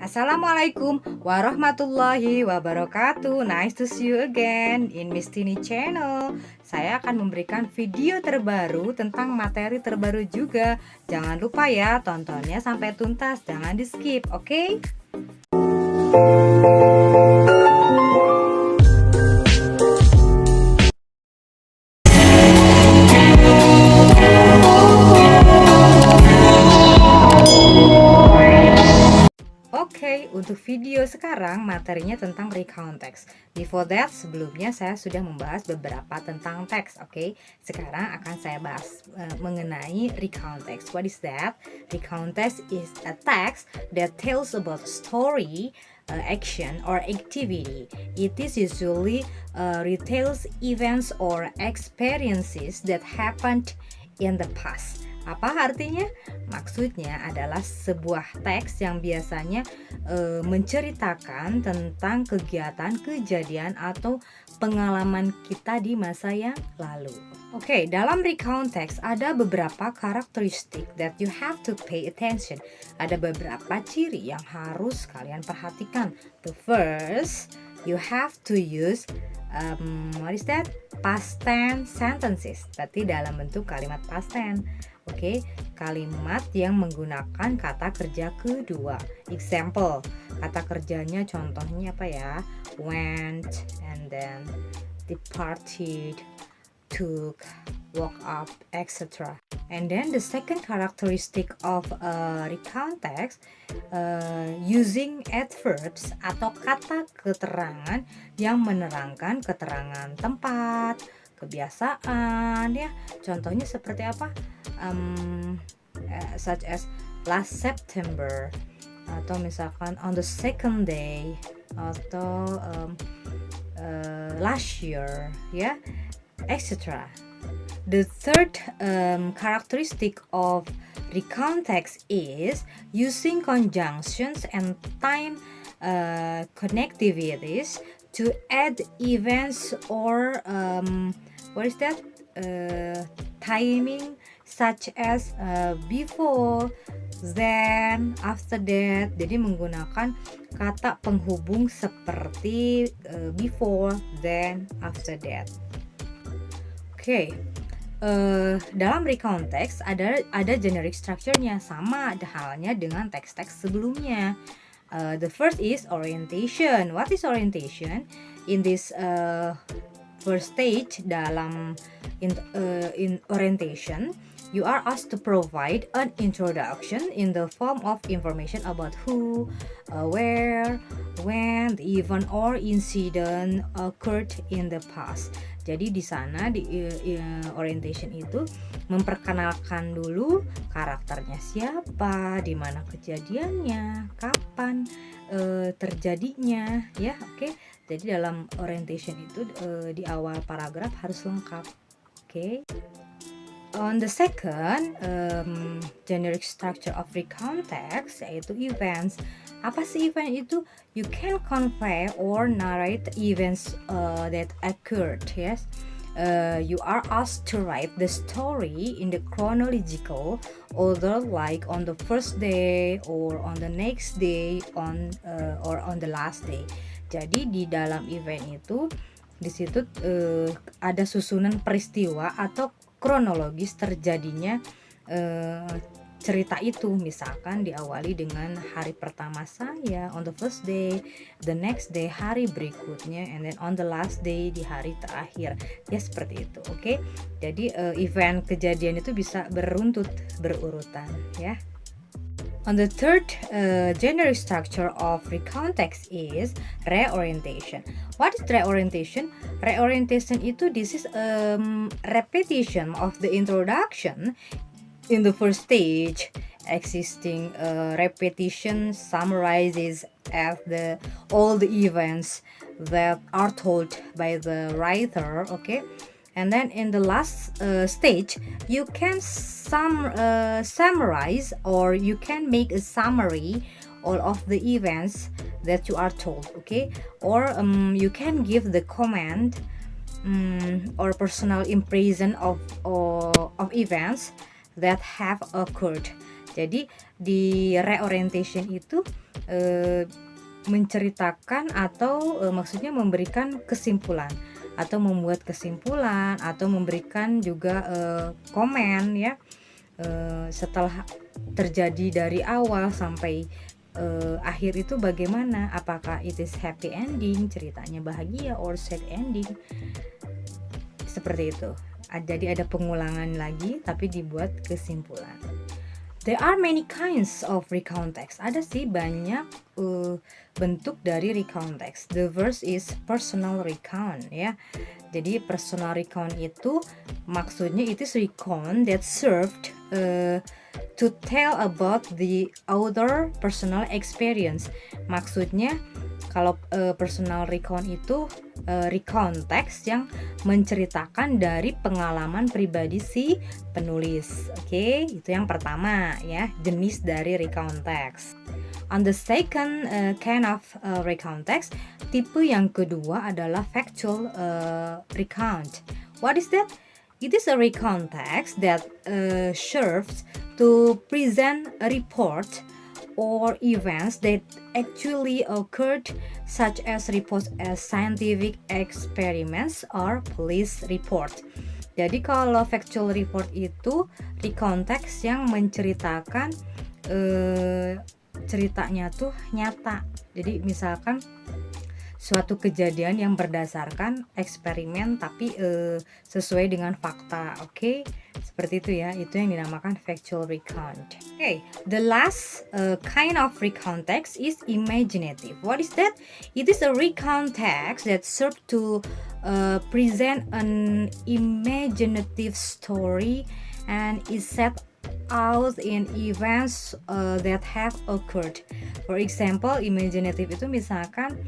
Assalamualaikum warahmatullahi wabarakatuh. Nice to see you again in Miss Tini channel. Saya akan memberikan video terbaru tentang materi terbaru juga. Jangan lupa ya, tontonnya sampai tuntas, jangan di skip, oke? Oke, untuk video sekarang materinya tentang recount text. Before that, sebelumnya saya sudah membahas beberapa tentang teks. Oke, sekarang akan saya bahas mengenai recount text. What is that? Recount text is a text that tells about story, action or activity. It is usually retells events or experiences that happened in the past. Apa artinya? Maksudnya adalah sebuah teks yang biasanya menceritakan tentang kegiatan, kejadian atau pengalaman kita di masa yang lalu. Oke, dalam recount text ada beberapa karakteristik that you have to pay attention. Ada beberapa ciri yang harus kalian perhatikan. The first, you have to use what is that? Past tense sentences. Berarti dalam bentuk kalimat past tense. Oke, kalimat yang menggunakan kata kerja kedua. Example, kata kerjanya contohnya apa ya? Went, and then departed, took, woke up, etc. And then the second characteristic of recount text, using adverbs atau kata keterangan yang menerangkan keterangan tempat, kebiasaan ya. Contohnya seperti apa? Such as last September, atau misalkan on the second day, atau last year ya, etc. The third characteristic of recount text is using conjunctions and time connectivities to add events or what is that? Timing, such as before, then, after that. Jadi menggunakan kata penghubung seperti before, then, after that. Oke, dalam recount text ada generic structure-nya, sama halnya dengan teks-teks sebelumnya. The first is orientation. What is orientation? In this first stage dalam in orientation, you are asked to provide an introduction in the form of information about who, where, when the event or incident occurred in the past. Jadi di sana di orientation itu memperkenalkan dulu karakternya siapa, di mana kejadiannya, kapan terjadinya, ya, oke. Jadi dalam orientation itu di awal paragraf harus lengkap, oke. On the second generic structure of recount text, yaitu events. Apa sih event itu? You can convey or narrate events that occurred. Yes, you are asked to write the story in the chronological order, like on the first day or on the next day, or on the last day. Jadi di dalam event itu, di situ ada susunan peristiwa atau kronologis terjadinya cerita itu. Misalkan diawali dengan hari pertama saya, on the first day, the next day hari berikutnya, and then on the last day, di hari terakhir, ya seperti itu. Oke, jadi event kejadian itu bisa beruntut, berurutan ya. On the third generic structure of recount text is reorientation. What is reorientation? Reorientation itu this is repetition of the introduction in the first stage. Existing repetition summarizes all the events that are told by the writer. Okay. And then in the last stage, you can summarize, or you can make a summary all of the events that you are told, okay? Or you can give the comment or personal impression of events that have occurred. Jadi di reorientation itu menceritakan atau maksudnya memberikan kesimpulan atau membuat kesimpulan atau memberikan juga komen ya, setelah terjadi dari awal sampai akhir itu bagaimana, apakah it is happy ending, ceritanya bahagia, or sad ending, seperti itu. Jadi ada pengulangan lagi tapi dibuat kesimpulan. There are many kinds of recount text. Ada sih banyak bentuk dari recount text. The first is personal recount ya. Jadi personal recount itu maksudnya it is recount that served to tell about the other personal experience. Maksudnya kalau personal recount itu recount text yang menceritakan dari pengalaman pribadi si penulis. Oke, itu yang pertama ya, jenis dari recount text. On the second kind of recount text, tipe yang kedua adalah factual recount. What is that? It is a recount text that serves to present a report or events that actually occurred, such as reports as scientific experiments or police report. Jadi kalau factual report itu recount text yang menceritakan ceritanya tuh nyata. Jadi misalkan suatu kejadian yang berdasarkan eksperimen tapi sesuai dengan fakta. Oke, seperti itu ya, itu yang dinamakan factual recount. Okay, the last kind of recount text is imaginative. What is that? It is a recount text that serves to present an imaginative story and is set out in events that have occurred. For example, imaginative itu misalkan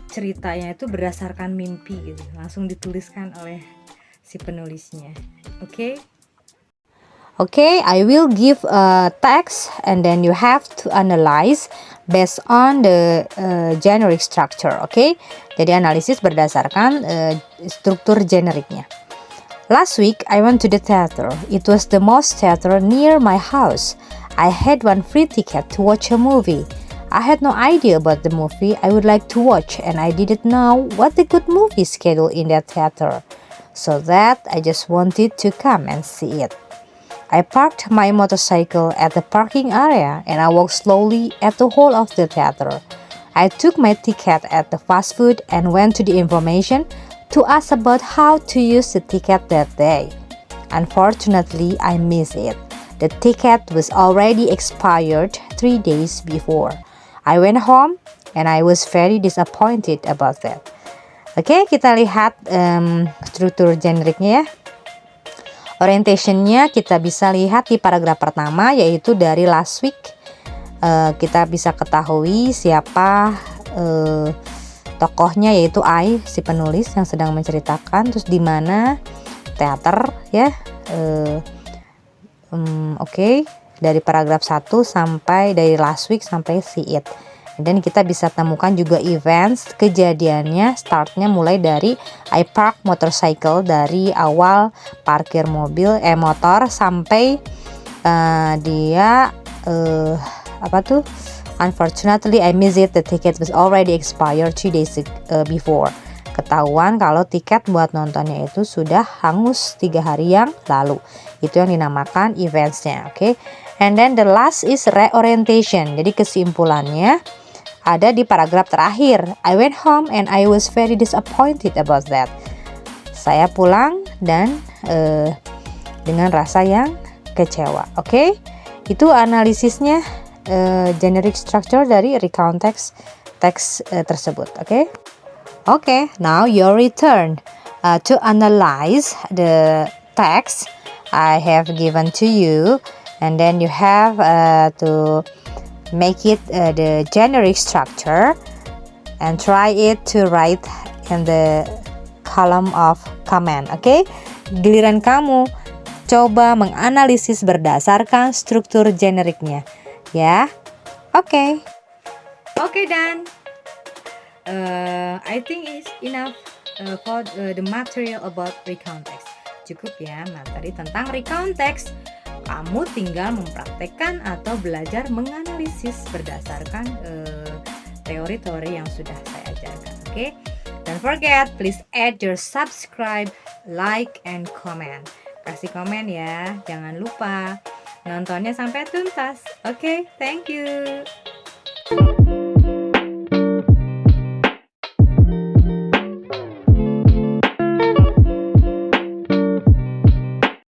ceritanya itu berdasarkan mimpi gitu, langsung dituliskan oleh si penulisnya. Okay, I will give a text and then you have to analyze based on the generic structure. Okay, jadi analisis berdasarkan struktur generiknya. Last week I went to the theater. It was the most theater near my house. I had one free ticket to watch a movie. I had no idea about the movie I would like to watch, and I didn't know what the good movie schedule in that theater, so that I just wanted to come and see it. I parked my motorcycle at the parking area and I walked slowly at the whole of the theater. I took my ticket at the fast food and went to the information to ask about how to use the ticket that day. Unfortunately, I missed it. The ticket was already expired 3 days before. I went home and I was very disappointed about that. Oke, kita lihat struktur generiknya ya. Orientationnya kita bisa lihat di paragraf pertama, yaitu dari last week. Kita bisa ketahui siapa tokohnya, yaitu I, si penulis yang sedang menceritakan, terus di mana teater ya. Oke. Dari paragraf 1 sampai dari last week sampai see it. Dan kita bisa temukan juga events, kejadiannya, startnya mulai dari I park motorcycle, dari awal parkir motor sampai dia unfortunately I missed it, the ticket was already expired 3 days before. Ketahuan kalau tiket buat nontonnya itu sudah hangus 3 hari yang lalu. Itu yang dinamakan eventsnya. Oke. And then the last is reorientation. Jadi kesimpulannya ada di paragraf terakhir. I went home and I was very disappointed about that. Saya pulang dan dengan rasa yang kecewa. Oke. Itu analisisnya generic structure dari recount text tersebut. Oke, now your return to analyze the text I have given to you, and then you have to make it the generic structure and try it to write in the column of comment. Oke, giliran kamu coba menganalisis berdasarkan struktur generiknya ya. Oke, dan I think it's enough for the material about recount text. Cukup ya materi tentang recount text. Kamu tinggal mempraktekkan atau belajar menganalisis berdasarkan teori-teori yang sudah saya ajarkan. Oke? Don't forget, please add your subscribe, like, and comment. Kasih komen ya, jangan lupa. Nontonnya sampai tuntas. Oke, thank you.